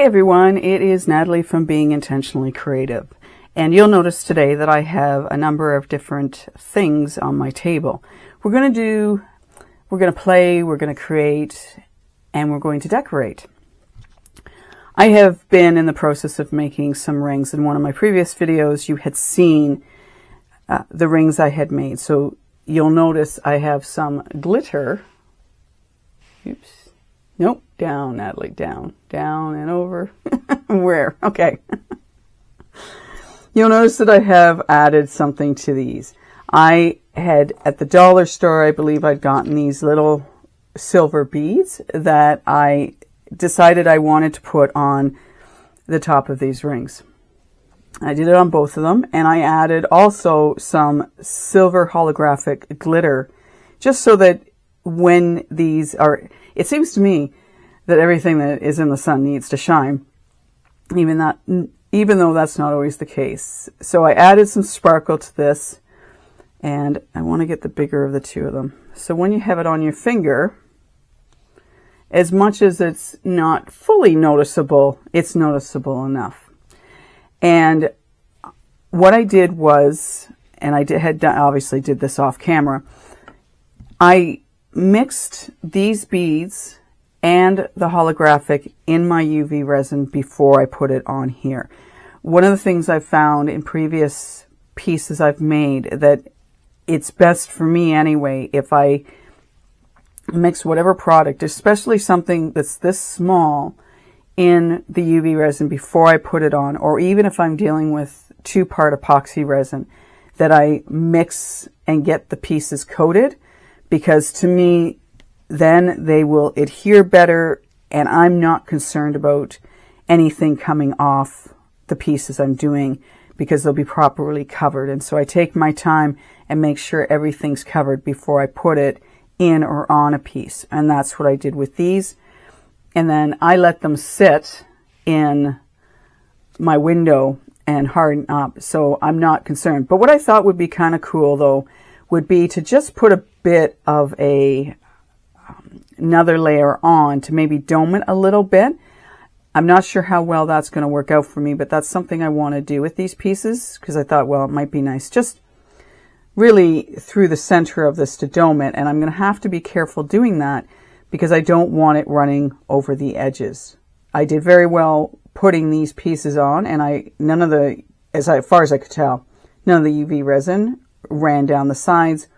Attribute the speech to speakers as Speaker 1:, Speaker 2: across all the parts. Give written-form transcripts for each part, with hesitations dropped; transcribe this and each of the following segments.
Speaker 1: Hey everyone, it is Natalie from Being Intentionally Creative, and you'll notice today that I have a number of different things on my table. We're going to play, we're going to create, and we're going to decorate. I have been in the process of making some rings. In one of my previous videos you had seen the rings I had made, so you'll notice I have some glitter. Oops. Nope, down, Natalie, down and over. Where? Okay. You'll notice that I have added something to these. I had, at the dollar store, I believe I'd gotten these little silver beads that I decided I wanted to put on the top of these rings. I did it on both of them, and I added also some silver holographic glitter, just so that when these are, it seems to me that everything that is in the sun needs to shine, even though that's not always the case. So I added some sparkle to this, and I want to get the bigger of the two of them. So when you have it on your finger, as much as it's not fully noticeable, it's noticeable enough. And what I did was, and obviously did this off camera, I mixed these beads and the holographic in my UV resin before I put it on here. One of the things I've found in previous pieces I've made, that it's best for me anyway if I mix whatever product, especially something that's this small, in the UV resin before I put it on, or even if I'm dealing with 2-part epoxy resin, that I mix and get the pieces coated, because to me then they will adhere better, and I'm not concerned about anything coming off the pieces I'm doing because they'll be properly covered. And so I take my time and make sure everything's covered before I put it in or on a piece. And that's what I did with these. And then I let them sit in my window and harden up, so I'm not concerned. But what I thought would be kind of cool though would be to just put a bit of another layer on to maybe dome it a little bit. I'm not sure how well that's going to work out for me, but that's something I want to do with these pieces, because I thought, well, it might be nice just really through the center of this to dome it. And I'm going to have to be careful doing that because I don't want it running over the edges. I did very well putting these pieces on, and as far as I could tell, none of the UV resin ran down the sides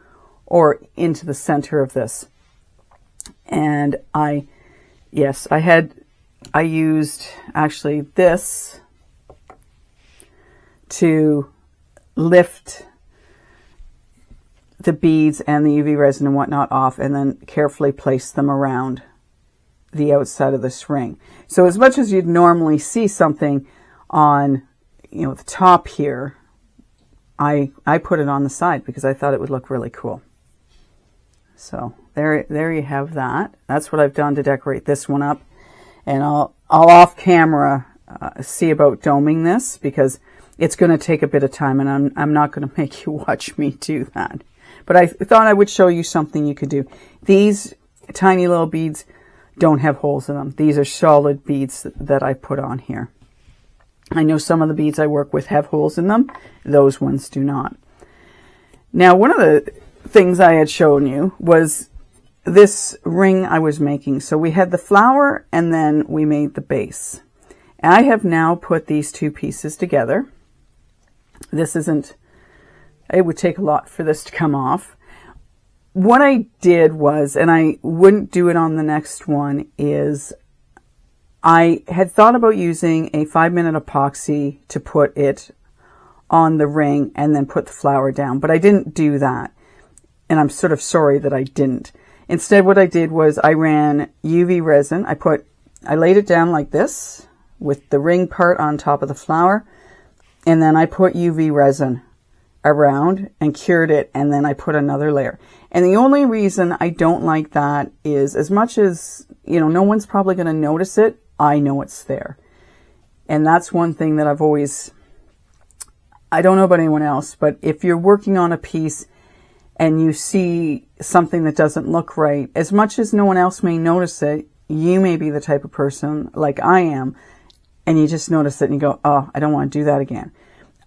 Speaker 1: or into the center of this. And I used actually this to lift the beads and the UV resin and whatnot off, and then carefully place them around the outside of this ring. So as much as you'd normally see something on, the top here, I put it on the side because I thought it would look really cool. So there you have that. That's what I've done to decorate this one up. And I'll off camera see about doming this, because it's going to take a bit of time, and I'm not going to make you watch me do that. But I thought I would show you something you could do. These tiny little beads don't have holes in them. These are solid beads that I put on here. I know some of the beads I work with have holes in them. Those ones do not. Now, one of the things I had shown you was this ring I was making. So we had the flower, and then we made the base. And I have now put these two pieces together. It would take a lot for this to come off. What I did was, and I wouldn't do it on the next one, is I had thought about using a 5-minute epoxy to put it on the ring and then put the flower down, but I didn't do that. And I'm sort of sorry that I didn't. Instead, what I did was I ran UV resin. I laid it down like this with the ring part on top of the flower, and then I put UV resin around and cured it, and then I put another layer. And the only reason I don't like that is, as much as, no one's probably going to notice it, I know it's there. And that's one thing that I don't know about anyone else, but if you're working on a piece and you see something that doesn't look right, as much as no one else may notice it, you may be the type of person, like I am, and you just notice it and you go, oh, I don't want to do that again.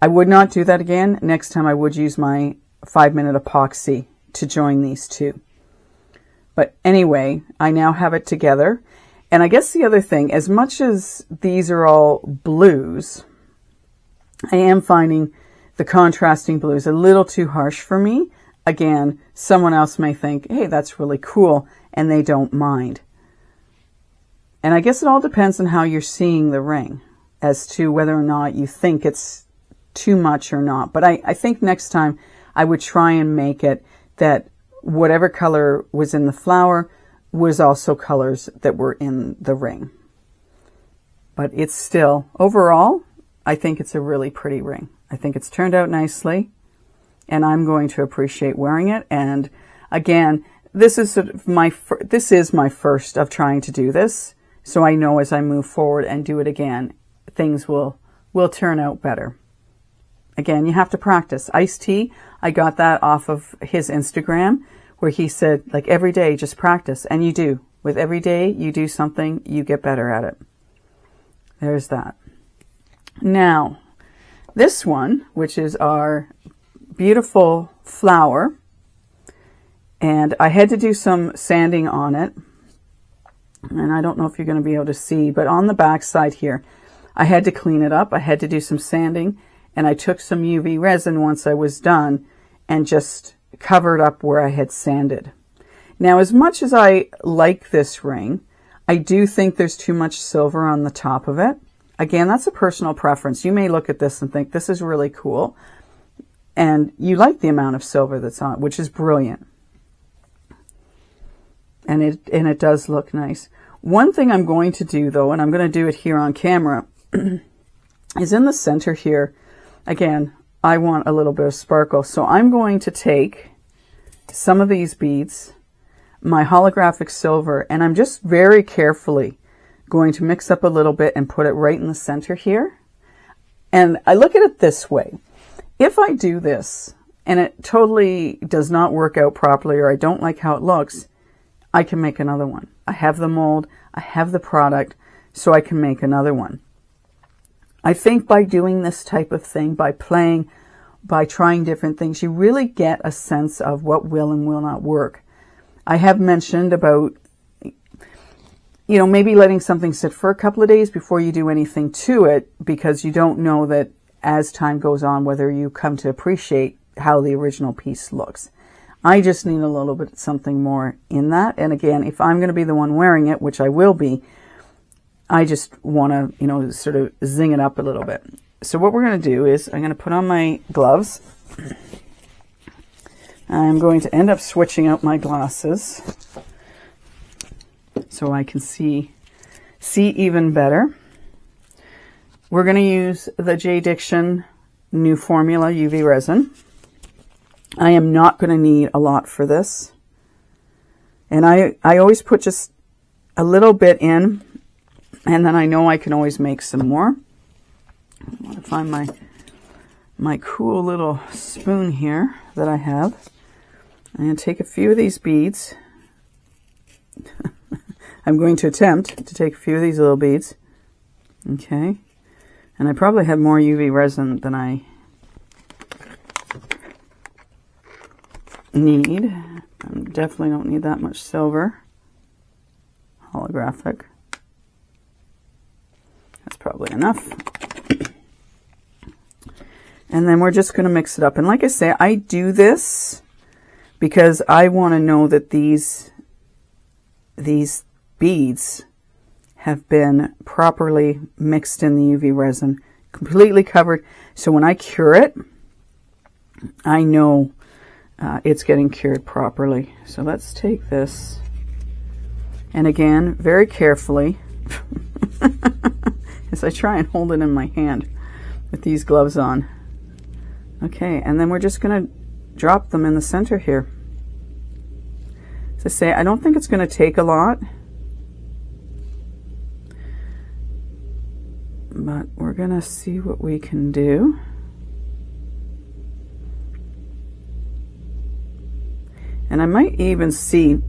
Speaker 1: I would not do that again. Next time I would use my 5-minute epoxy to join these two. But anyway, I now have it together. And I guess the other thing, as much as these are all blues, I am finding the contrasting blues a little too harsh for me. Again, someone else may think, hey, that's really cool, and they don't mind. And I guess it all depends on how you're seeing the ring as to whether or not you think it's too much or not. But I think next time I would try and make it that whatever color was in the flower was also colors that were in the ring. But it's still, overall, I think it's a really pretty ring. I think it's turned out nicely, and I'm going to appreciate wearing it. And again, this is sort of my first of trying to do this. So I know as I move forward and do it again, things will turn out better. Again, you have to practice. Iced Tea, I got that off of his Instagram, where he said, like, every day, just practice. And you do. With every day you do something, you get better at it. There's that. Now, this one, which is our beautiful flower, and I had to do some sanding on it. And I don't know if you're going to be able to see, but on the back side here, I had to clean it up. I had to do some sanding, and I took some UV resin once I was done and just covered up where I had sanded. Now, as much as I like this ring, I do think there's too much silver on the top of it. Again, that's a personal preference. You may look at this and think this is really cool, and you like the amount of silver that's on it, which is brilliant. And it does look nice. One thing I'm going to do, though, and I'm going to do it here on camera, is in the center here. Again, I want a little bit of sparkle. So I'm going to take some of these beads, my holographic silver, and I'm just very carefully going to mix up a little bit and put it right in the center here. And I look at it this way. If I do this and it totally does not work out properly, or I don't like how it looks, I can make another one. I have the mold, I have the product, so I can make another one. I think by doing this type of thing, by playing, by trying different things, you really get a sense of what will and will not work. I have mentioned about, you know, maybe letting something sit for a couple of days before you do anything to it, because you don't know that as time goes on whether you come to appreciate how the original piece looks. I just need a little bit something more in that. And again, if I'm going to be the one wearing it, which I will be, I just want to, you know, sort of zing it up a little bit. So what we're going to do is I'm going to put on my gloves. I'm going to end up switching out my glasses so I can see even better. We're going to use the Jdiction New Formula UV resin. I am not going to need a lot for this. And I always put just a little bit in, and then I know I can always make some more. I want to find my cool little spoon here that I have. I'm going to take a few of these beads. I'm going to attempt to take a few of these little beads. Okay. And I probably have more UV resin than I need. I definitely don't need that much silver. Holographic. That's probably enough. And then we're just going to mix it up. And like I say, I do this because I want to know that these beads have been properly mixed in the UV resin, completely covered. So when I cure it, I know it's getting cured properly. So let's take this, and again, very carefully, as I try and hold it in my hand with these gloves on. Okay, and then we're just going to drop them in the center here. As I say, I don't think it's going to take a lot, but we're going to see what we can do. And I might even see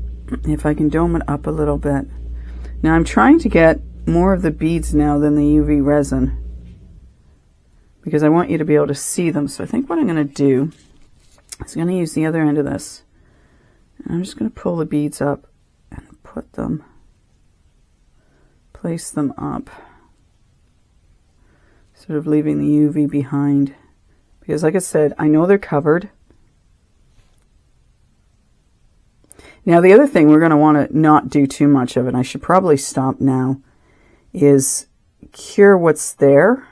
Speaker 1: if I can dome it up a little bit. Now I'm trying to get more of the beads now than the UV resin, because I want you to be able to see them. So I think what I'm going to do is I'm going to use the other end of this. And I'm just going to pull the beads up and put them, place them up, sort of leaving the UV behind. Because like I said, I know they're covered. Now the other thing we're going to want to not do too much of, and I should probably stop now, is cure what's there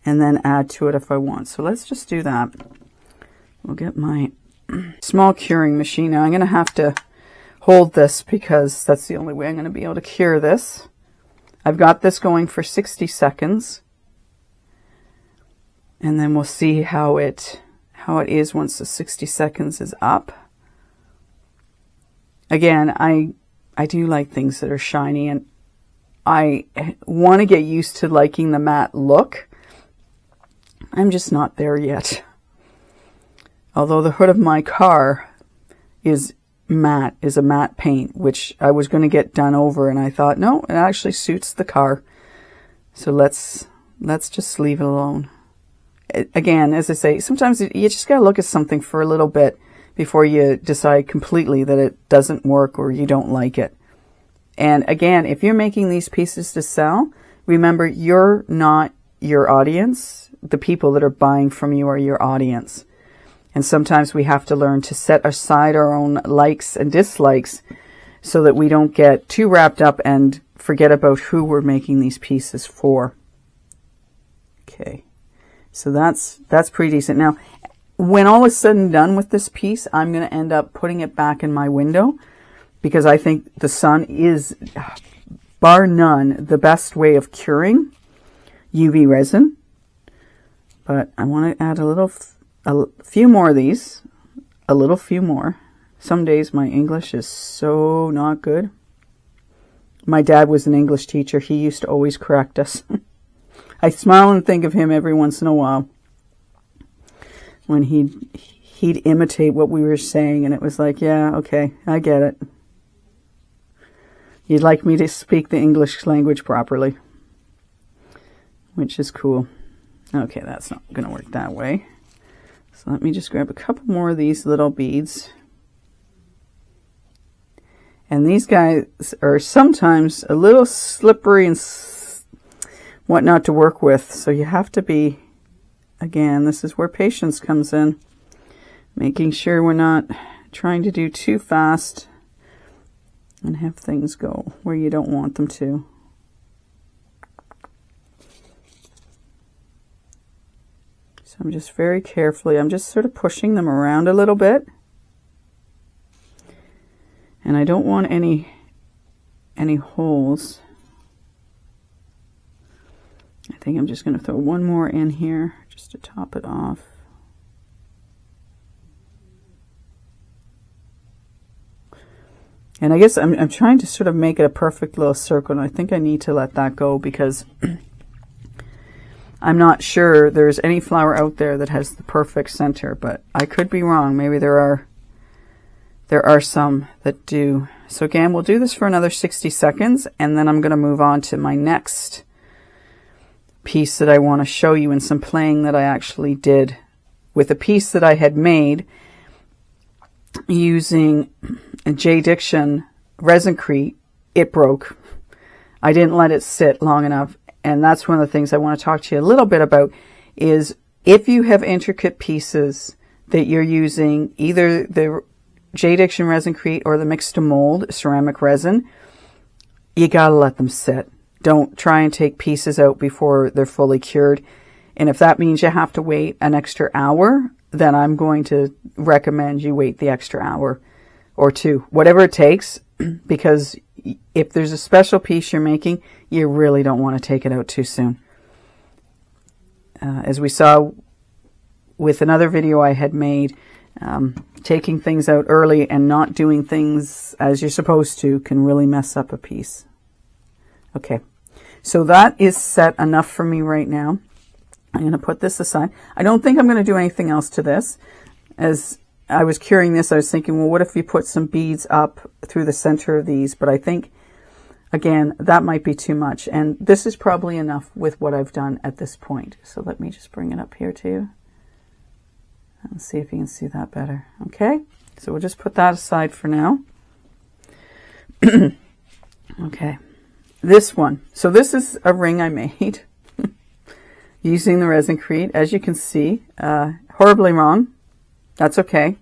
Speaker 1: and then add to it if I want. So let's just do that. We'll get my small curing machine. Now I'm going to have to hold this because that's the only way I'm going to be able to cure this. I've got this going for 60 seconds. And then we'll see how it is once the 60 seconds is up. Again, I do like things that are shiny, and I want to get used to liking the matte look. I'm just not there yet. Although the hood of my car is a matte paint, which I was going to get done over, and I thought, no, it actually suits the car. So let's just leave it alone. Again, as I say, sometimes you just got to look at something for a little bit before you decide completely that it doesn't work or you don't like it. And again, if you're making these pieces to sell, remember, you're not your audience. The people that are buying from you are your audience. And sometimes we have to learn to set aside our own likes and dislikes so that we don't get too wrapped up and forget about who we're making these pieces for. Okay. So that's pretty decent. Now, when all is said and done with this piece, I'm going to end up putting it back in my window because I think the sun is, bar none, the best way of curing UV resin. But I want to add a few more of these, a few more. Some days my English is so not good. My dad was an English teacher. He used to always correct us. I smile and think of him every once in a while when he'd imitate what we were saying, and it was like, yeah, okay, I get it. You'd like me to speak the English language properly, which is cool. Okay, that's not going to work that way. So let me just grab a couple more of these little beads. And these guys are sometimes a little slippery and whatnot to work with. So you have to be, again, this is where patience comes in. Making sure we're not trying to do too fast and have things go where you don't want them to. So I'm just very carefully, I'm just sort of pushing them around a little bit. And I don't want any holes. I think I'm just going to throw one more in here just to top it off. And I guess I'm trying to sort of make it a perfect little circle, and I think I need to let that go because I'm not sure there's any flower out there that has the perfect center, but I could be wrong. Maybe there are some that do. So again, we'll do this for another 60 seconds, and then I'm going to move on to my next piece that I want to show you, and some playing that I actually did with a piece that I had made using Jdiction Resincrete. It broke. I didn't let it sit long enough, and that's one of the things I want to talk to you a little bit about is if you have intricate pieces that you're using either the Jdiction Resincrete or the mix to mold ceramic resin, you gotta let them sit. Don't try and take pieces out before they're fully cured. And if that means you have to wait an extra hour, then I'm going to recommend you wait the extra hour or two, whatever it takes, because if there's a special piece you're making, you really don't want to take it out too soon. As we saw with another video I had made, taking things out early and not doing things as you're supposed to can really mess up a piece. Okay, so that is set enough for me right now. I'm going to put this aside. I don't think I'm going to do anything else to this. As I was curing this, I was thinking, well, what if you put some beads up through the center of these? But I think Again, that might be too much, and this is probably enough with what I've done at this point. So let me just bring it up here too. Let's see if you can see that better. Okay, so we'll just put that aside for now. Okay, this one. So this is a ring I made using the Resincrete. As you can see, horribly wrong. That's okay.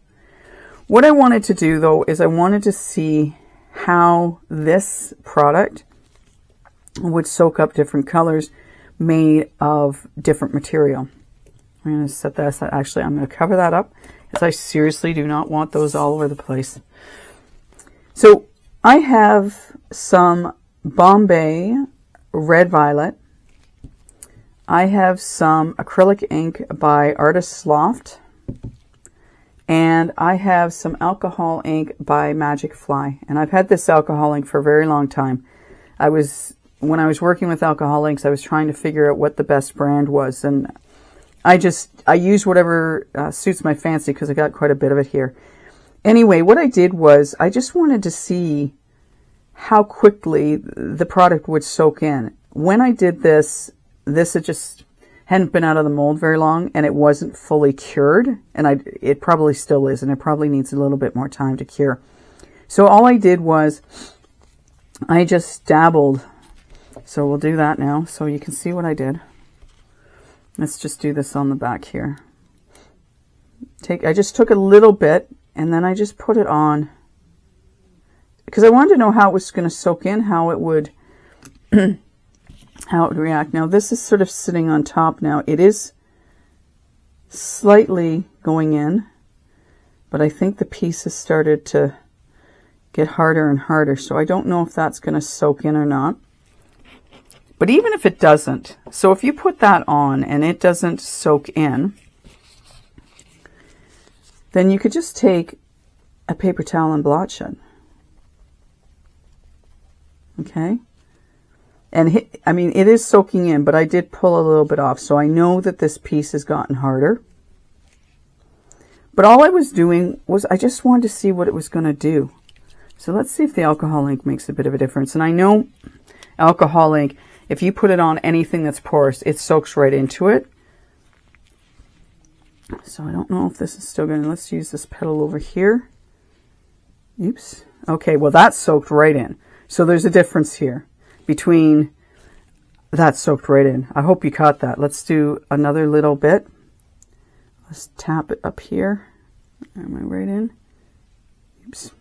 Speaker 1: What I wanted to do though is I wanted to see how this product would soak up different colors made of different material. I'm going to set that aside. Actually, I'm going to cover that up because I seriously do not want those all over the place. So I have some Bombay Red Violet. I have some acrylic ink by Artist's Loft. And I have some alcohol ink by Magic Fly. And I've had this alcohol ink for a very long time. When I was working with alcohol inks, I was trying to figure out what the best brand was. And I use whatever suits my fancy because I got quite a bit of it here. Anyway, what I did was I just wanted to see how quickly the product would soak in. When I did this had just hadn't been out of the mold very long, and it wasn't fully cured, and it probably still is, and it probably needs a little bit more time to cure. So all I did was I just dabbled. So we'll do that now so you can see what I did. Let's just do this on the back here. I just took a little bit and then I just put it on because I wanted to know how it was going to soak in, how it would react. Now this is sort of sitting on top now. It is slightly going in, but I think the piece has started to get harder and harder. So I don't know if that's going to soak in or not. But even if it doesn't, so if you put that on and it doesn't soak in, then you could just take a paper towel and blotch it. Okay? And I mean, it is soaking in, but I did pull a little bit off. So I know that this piece has gotten harder. But all I was doing was I just wanted to see what it was going to do. So let's see if the alcohol ink makes a bit of a difference. And I know alcohol ink, if you put it on anything that's porous, it soaks right into it. So I don't know if this is still going to, let's use this petal over here. Oops. Okay, well that's soaked right in. So there's a difference here between that soaked right in. I hope you caught that. Let's do another little bit. Let's tap it up here. Am I right in? Oops.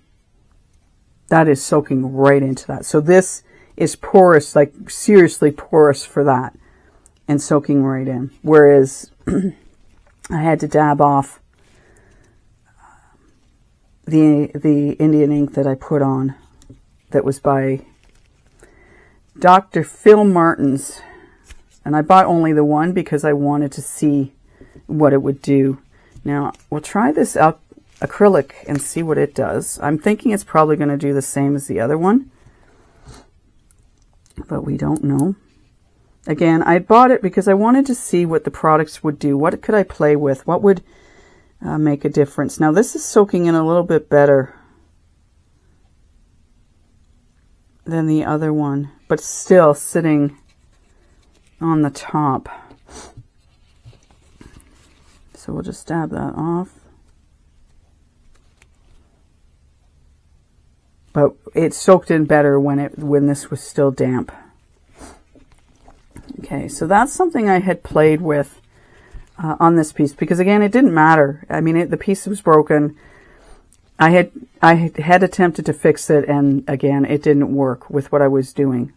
Speaker 1: That is soaking right into that. So this is porous, like seriously porous for that, and soaking right in. Whereas I had to dab off the Indian ink that I put on that was by Dr. Phil Martin's. And I bought only the one because I wanted to see what it would do. Now, we'll try this acrylic and see what it does. I'm thinking it's probably going to do the same as the other one, but we don't know. Again, I bought it because I wanted to see what the products would do. What could I play with? What would make a difference? Now, this is soaking in a little bit better than the other one, but still sitting on the top. So we'll just dab that off. But it soaked in better when this was still damp. Okay, so that's something I had played with on this piece because again, it didn't matter. I mean, the piece was broken. I had attempted to fix it, and again, it didn't work with what I was doing.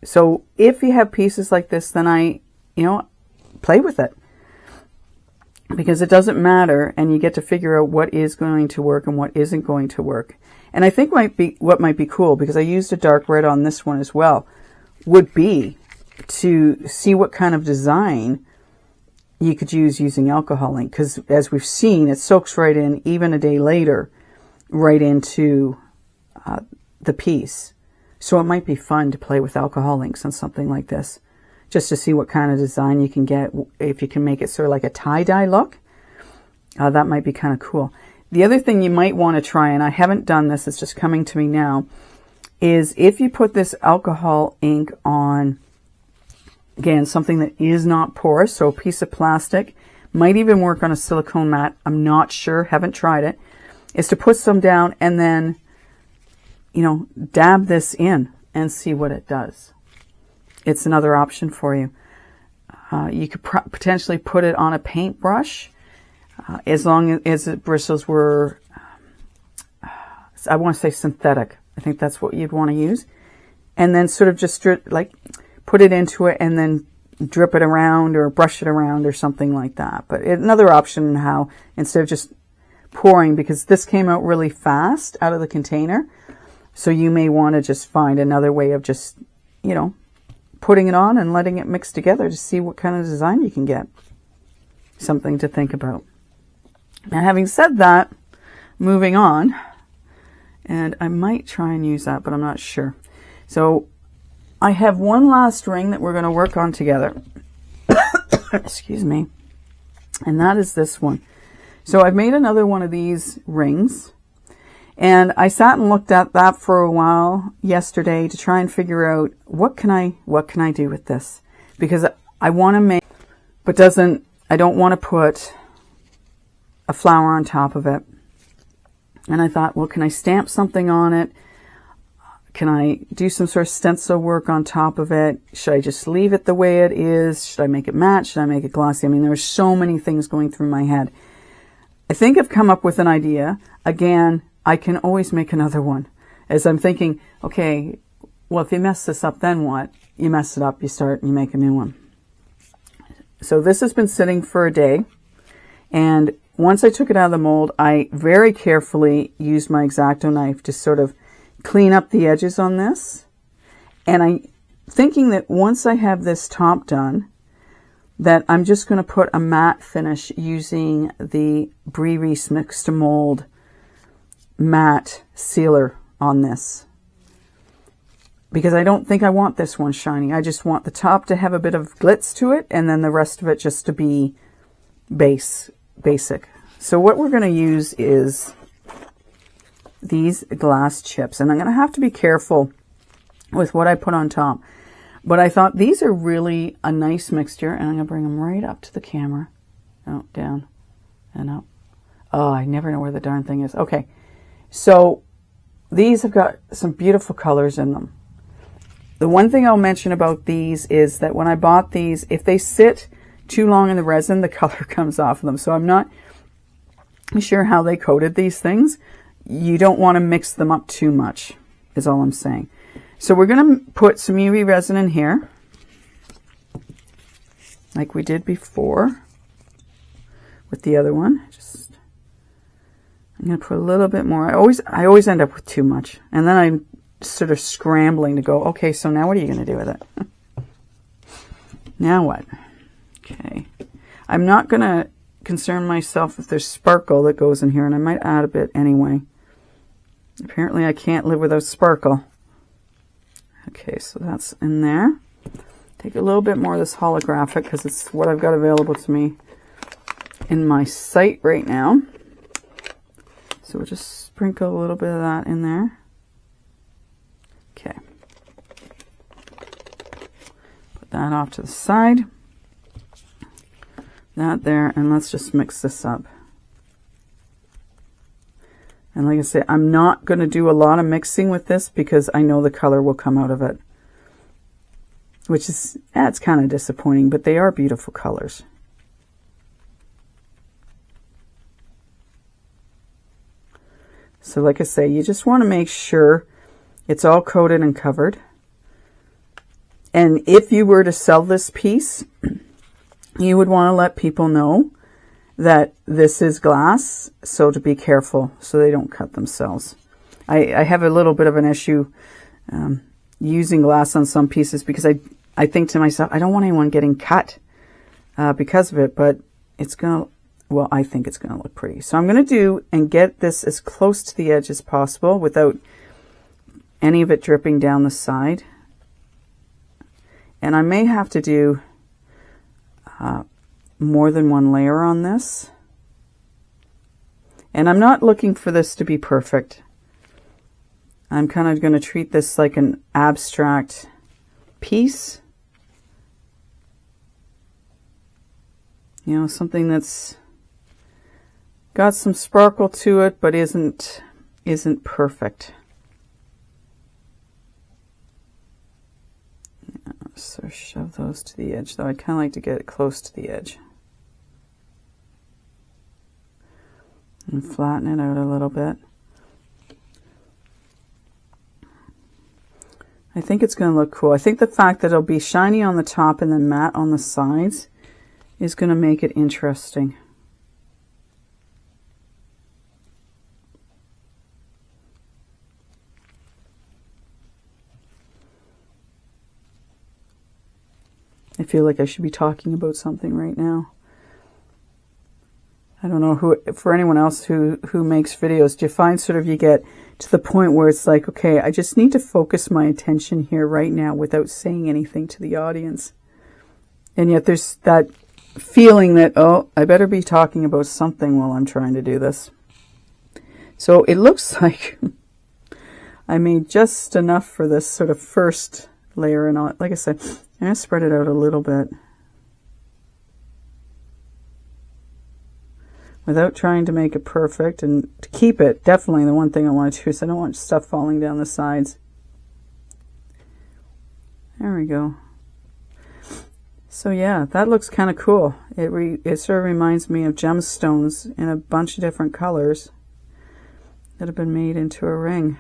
Speaker 1: So if you have pieces like this, then play with it. Because it doesn't matter, and you get to figure out what is going to work and what isn't going to work. And I think what might be cool, because I used a dark red on this one as well, would be to see what kind of design you could use using alcohol ink. Because as we've seen, it soaks right in, even a day later, right into the piece. So it might be fun to play with alcohol inks on something like this, just to see what kind of design you can get. If you can make it sort of like a tie-dye look, that might be kind of cool. The other thing you might want to try, and I haven't done this, it's just coming to me now, is if you put this alcohol ink on, again, something that is not porous, so a piece of plastic, might even work on a silicone mat, I'm not sure, haven't tried it, is to put some down and then, you know, dab this in and see what it does. It's another option for you. You could potentially put it on a paintbrush, as long as the bristles were, I want to say synthetic. I think that's what you'd want to use. And then sort of just like put it into it and then drip it around or brush it around or something like that. But another option how, instead of just pouring, because this came out really fast out of the container, so you may want to just find another way of just, you know, putting it on and letting it mix together to see what kind of design you can get. Something to think about. Now, having said that, moving on, and I might try and use that, but I'm not sure. So I have one last ring that we're going to work on together. Excuse me. And that is this one. So I've made another one of these rings, and I sat and looked at that for a while yesterday to try and figure out what can I do with this, because I want to make, but I don't want to put a flower on top of it. And I thought, well, can I stamp something on it? Can I do some sort of stencil work on top of it? Should I just leave it the way it is? Should I make it matte? Should I make it glossy? I mean, there's so many things going through my head. I think I've come up with an idea. Again, I can always make another one. As I'm thinking, okay, well, if you mess this up, then what? You mess it up, you start, and you make a new one. So this has been sitting for a day. And once I took it out of the mold, I very carefully used my X-Acto knife to sort of clean up the edges on this. And I'm thinking that once I have this top done, that I'm just going to put a matte finish using the Brie Reese Mix to Mold matte sealer on this. Because I don't think I want this one shiny. I just want the top to have a bit of glitz to it, and then the rest of it just to be basic. So what we're going to use is these glass chips, and I'm going to have to be careful with what I put on top. But I thought these are really a nice mixture, and I'm going to bring them right up to the camera. Oh, down and up. Oh, I never know where the darn thing is. Okay, so these have got some beautiful colors in them. The one thing I'll mention about these is that when I bought these, if they sit too long in the resin, the color comes off of them. So I'm not sure how they coated these things. You don't want to mix them up too much, is all I'm saying. So we're going to put some UV resin in here, like we did before with the other one. I'm going to put a little bit more. I always end up with too much, and then I'm sort of scrambling to go, okay, so now what are you going to do with it? Now what? Okay. I'm not going to concern myself if there's sparkle that goes in here, and I might add a bit anyway. Apparently I can't live without sparkle. Okay, so that's in there. Take a little bit more of this holographic because it's what I've got available to me in my site right now. So we'll just sprinkle a little bit of that in there. Okay. Put that off to the side. That there, and let's just mix this up. And like I said, I'm not going to do a lot of mixing with this because I know the color will come out of it. Which is, it's kind of disappointing, but they are beautiful colors. So like I say, you just want to make sure it's all coated and covered. And if you were to sell this piece, you would want to let people know that this is glass, so to be careful so they don't cut themselves. I have a little bit of an issue using glass on some pieces because I think to myself, I don't want anyone getting cut because of it, but it's going to, well, I think it's going to look pretty. So I'm going to do and get this as close to the edge as possible without any of it dripping down the side. And I may have to do more than one layer on this. And I'm not looking for this to be perfect. I'm kind of going to treat this like an abstract piece. You know, something that's got some sparkle to it, but isn't perfect. Yeah, so shove those to the edge, though I'd kind of like to get it close to the edge. And flatten it out a little bit. I think it's going to look cool. I think the fact that it'll be shiny on the top and then matte on the sides is going to make it interesting. I feel like I should be talking about something right now. I don't know who, for anyone else who makes videos, do you find sort of you get to the point where it's like, okay, I just need to focus my attention here right now without saying anything to the audience. And yet there's that feeling that, oh, I better be talking about something while I'm trying to do this. So it looks like I made just enough for this sort of first layer. And all, like I said, I'm going to spread it out a little bit, without trying to make it perfect, and to keep it, definitely the one thing I want to do is I don't want stuff falling down the sides. There we go. So yeah, that looks kind of cool. It sort of reminds me of gemstones in a bunch of different colors that have been made into a ring.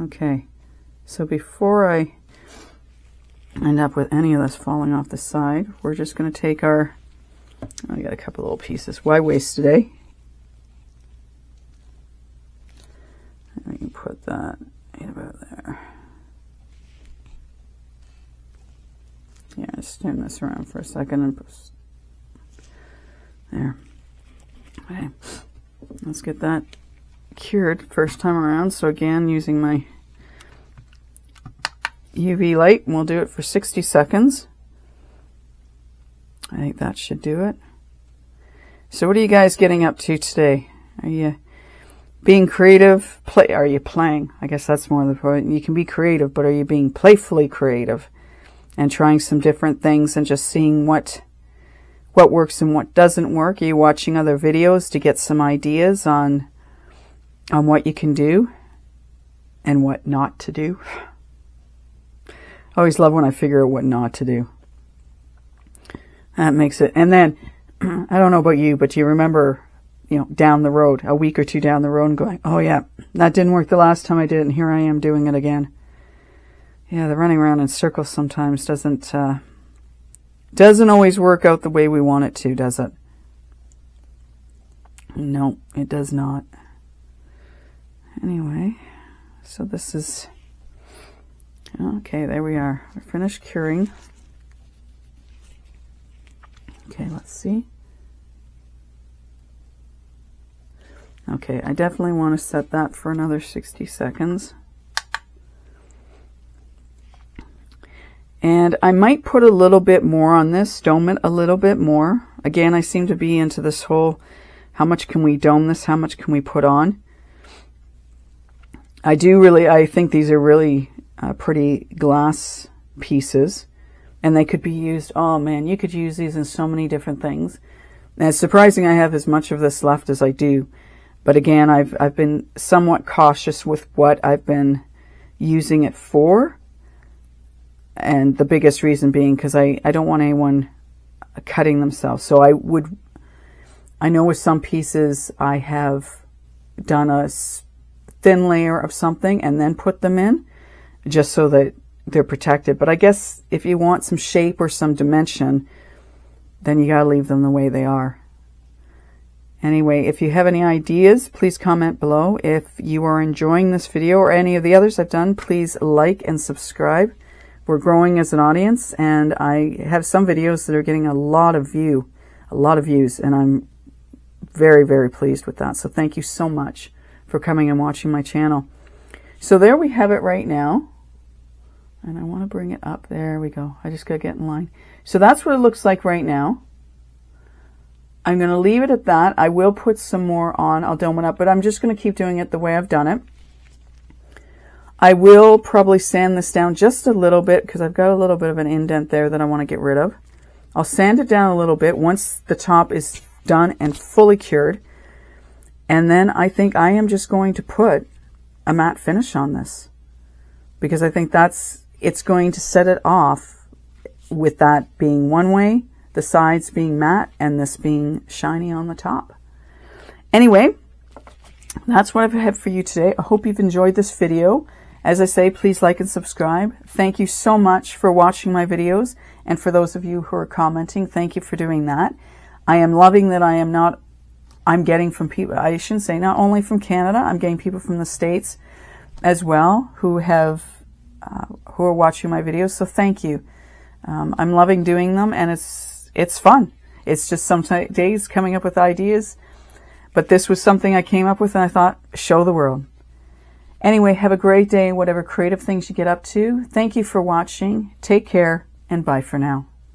Speaker 1: Okay, so before I end up with any of this falling off the side, we're just going to take our, I got a couple little pieces. Why waste today? And we can put that right about there. Yeah, just turn this around for a second and there. Okay, let's get that cured first time around. So again, using my UV light, and we'll do it for 60 seconds. I think that should do it. So what are you guys getting up to today? Are you being creative? Are you playing? I guess that's more the point. You can be creative, but are you being playfully creative and trying some different things and just seeing what works and what doesn't work? Are you watching other videos to get some ideas on what you can do and what not to do? I always love when I figure out what not to do. That makes it. And then, I don't know about you, but do you remember, you know, down the road, a week or two down the road, and going, oh yeah, that didn't work the last time I did it, and here I am doing it again. Yeah, the running around in circles sometimes doesn't always work out the way we want it to, does it? No, it does not. Anyway, so this is, okay, there we are. We're finished curing. Okay, let's see. Okay, I definitely want to set that for another 60 seconds. And I might put a little bit more on this, dome it a little bit more. Again, I seem to be into this whole, how much can we dome this? How much can we put on? I think these are really pretty glass pieces. And they could be used, oh man, you could use these in so many different things. And it's surprising I have as much of this left as I do. But again, I've been somewhat cautious with what I've been using it for. And the biggest reason being because I don't want anyone cutting themselves. So I know with some pieces I have done a thin layer of something and then put them in, just so that they're protected. But I guess if you want some shape or some dimension, then you gotta leave them the way they are. Anyway, if you have any ideas, please comment below. If you are enjoying this video or any of the others I've done, please like and subscribe. We're growing as an audience, and I have some videos that are getting a lot of views, and I'm very, very pleased with that. So thank you so much for coming and watching my channel. So there we have it right now. And I want to bring it up. There we go. I just got to get in line. So that's what it looks like right now. I'm going to leave it at that. I will put some more on. I'll dome it up, but I'm just going to keep doing it the way I've done it. I will probably sand this down just a little bit because I've got a little bit of an indent there that I want to get rid of. I'll sand it down a little bit once the top is done and fully cured. And then I think I am just going to put a matte finish on this because I think it's going to set it off with that being one way, the sides being matte, and this being shiny on the top. Anyway, that's what I've had for you today. I hope you've enjoyed this video. As I say, please like and subscribe. Thank you so much for watching my videos. And for those of you who are commenting, thank you for doing that. I am loving that I'm getting from people, I shouldn't say not only from Canada, I'm getting people from the States as well who are watching my videos. So thank you. I'm loving doing them, and it's fun. It's just some days coming up with ideas, but this was something I came up with and I thought, show the world. Anyway, have a great day, whatever creative things you get up to. Thank you for watching. Take care, and bye for now.